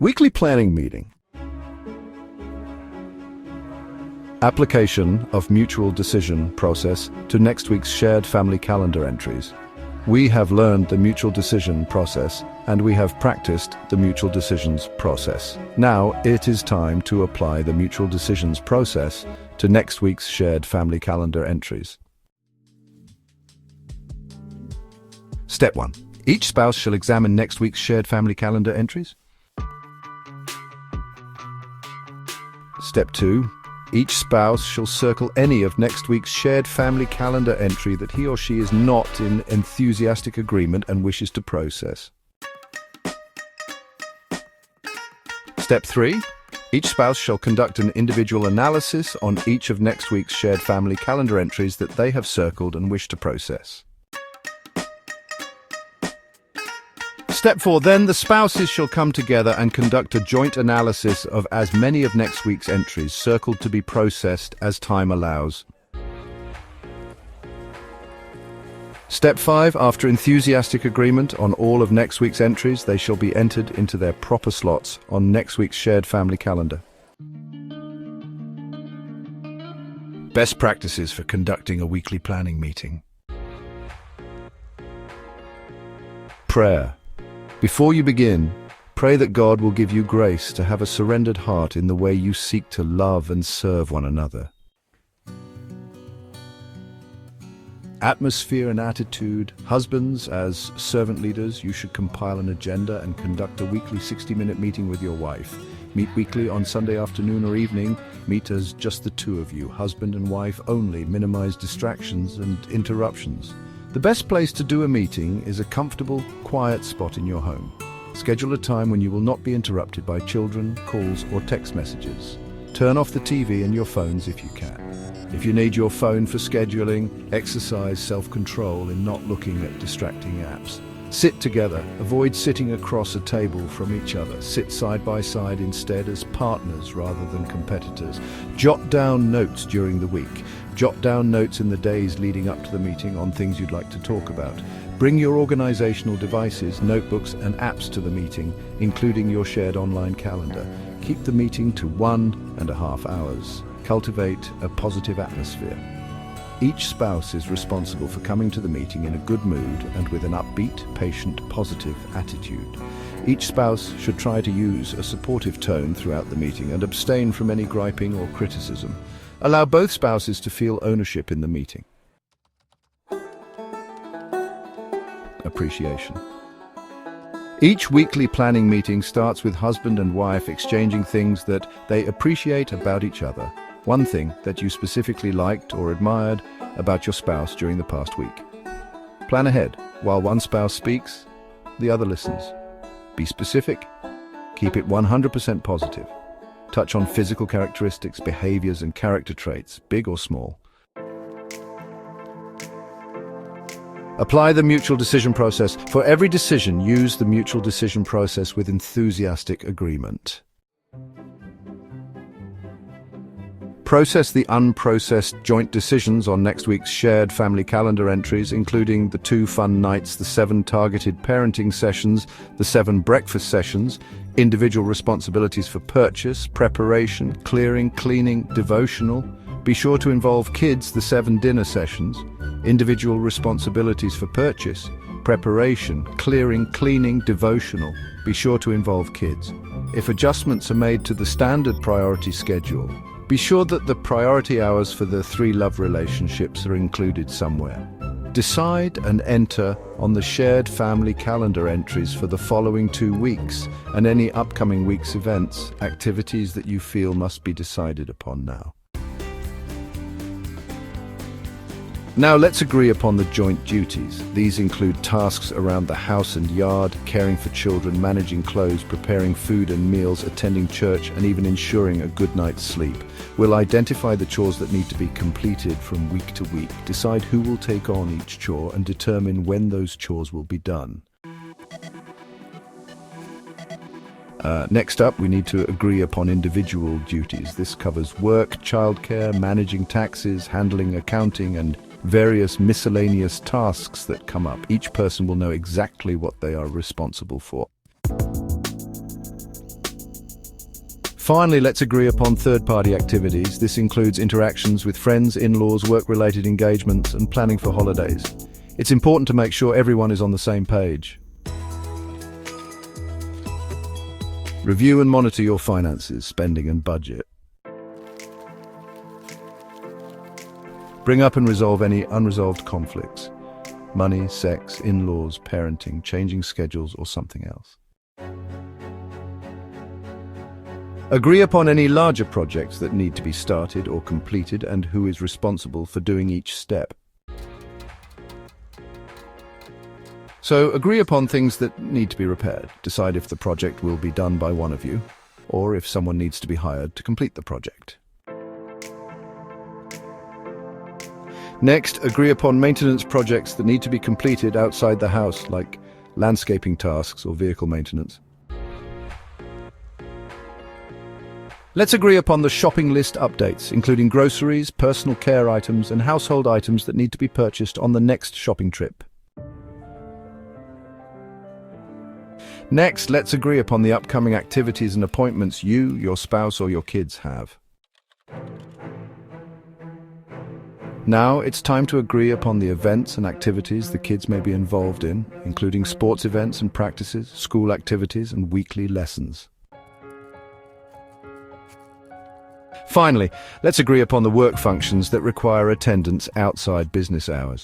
Weekly planning meeting. Application of mutual decision process to next week's shared family calendar entries. We have learned the mutual decision process and we have practiced the mutual decisions process. Now it is time to apply the mutual decisions process to next week's shared family calendar entries. Step 1. Each spouse shall examine next week's shared family calendar entries. Step 2. Each spouse shall circle any of next week's shared family calendar entry that he or she is not in enthusiastic agreement and wishes to process. Step 3. Each spouse shall conduct an individual analysis on each of next week's shared family calendar entries that they have circled and wish to process. Step 4. Then the spouses shall come together and conduct a joint analysis of as many of next week's entries circled to be processed as time allows. Step 5. After enthusiastic agreement on all of next week's entries, they shall be entered into their proper slots on next week's shared family calendar. Best practices for conducting a weekly planning meeting. Prayer. Before you begin, pray that God will give you grace to have a surrendered heart in the way you seek to love and serve one another. Atmosphere and attitude. Husbands, as servant leaders, you should compile an agenda and conduct a weekly 60-minute meeting with your wife. Meet weekly on Sunday afternoon or evening. Meet as just the two of you, husband and wife only. Minimize distractions and interruptions. The best place to do a meeting is a comfortable, quiet spot in your home. Schedule a time when you will not be interrupted by children, calls, or text messages. Turn off the TV and your phones if you can. If you need your phone for scheduling, exercise self-control in not looking at distracting apps. Sit together. Avoid sitting across a table from each other. Sit side by side instead as partners rather than competitors. Jot down notes during the week. Jot down notes in the days leading up to the meeting on things you'd like to talk about. Bring your organizational devices, notebooks, and apps to the meeting, including your shared online calendar. Keep the meeting to 1.5 hours. Cultivate a positive atmosphere. Each spouse is responsible for coming to the meeting in a good mood and with an upbeat, patient, positive attitude. Each spouse should try to use a supportive tone throughout the meeting and abstain from any griping or criticism. Allow both spouses to feel ownership in the meeting. Appreciation. Each weekly planning meeting starts with husband and wife exchanging things that they appreciate about each other. One thing that you specifically liked or admired about your spouse during the past week. Plan ahead. While one spouse speaks, the other listens. Be specific. Keep it 100% positive. Touch on physical characteristics, behaviors, and character traits, big or small. Apply the mutual decision process. For every decision, use the mutual decision process with enthusiastic agreement. Process the unprocessed joint decisions on next week's shared family calendar entries, including the 2 fun nights, the 7 targeted parenting sessions, the 7 breakfast sessions, individual responsibilities for purchase, preparation, clearing, cleaning, devotional. Be sure to involve kids, the 7 dinner sessions, individual responsibilities for purchase, preparation, clearing, cleaning, devotional. Be sure to involve kids. If adjustments are made to the standard priority schedule, be sure that the priority hours for the 3 love relationships are included somewhere. Decide and enter on the shared family calendar entries for the following 2 weeks and any upcoming week's events, activities that you feel must be decided upon now. Now let's agree upon the joint duties. These include tasks around the house and yard, caring for children, managing clothes, preparing food and meals, attending church, and even ensuring a good night's sleep. We'll identify the chores that need to be completed from week to week, decide who will take on each chore, and determine when those chores will be done. Next up, we need to agree upon individual duties. This covers work, childcare, managing taxes, handling accounting, and various miscellaneous tasks that come up. Each person will know exactly what they are responsible for. Finally, let's agree upon third-party activities. This includes interactions with friends, in-laws, work-related engagements, and planning for holidays. It's important to make sure everyone is on the same page. Review and monitor your finances, spending and budget. Bring up and resolve any unresolved conflicts. Money, sex, in-laws, parenting, changing schedules, or something else. Agree upon any larger projects that need to be started or completed and who is responsible for doing each step. So agree upon things that need to be repaired. Decide if the project will be done by one of you, or if someone needs to be hired to complete the project. Next, agree upon maintenance projects that need to be completed outside the house, like landscaping tasks or vehicle maintenance. Let's agree upon the shopping list updates, including groceries, personal care items, and household items that need to be purchased on the next shopping trip. Next, let's agree upon the upcoming activities and appointments you, your spouse, or your kids have. Now, it's time to agree upon the events and activities the kids may be involved in, including sports events and practices, school activities, and weekly lessons. Finally, let's agree upon the work functions that require attendance outside business hours.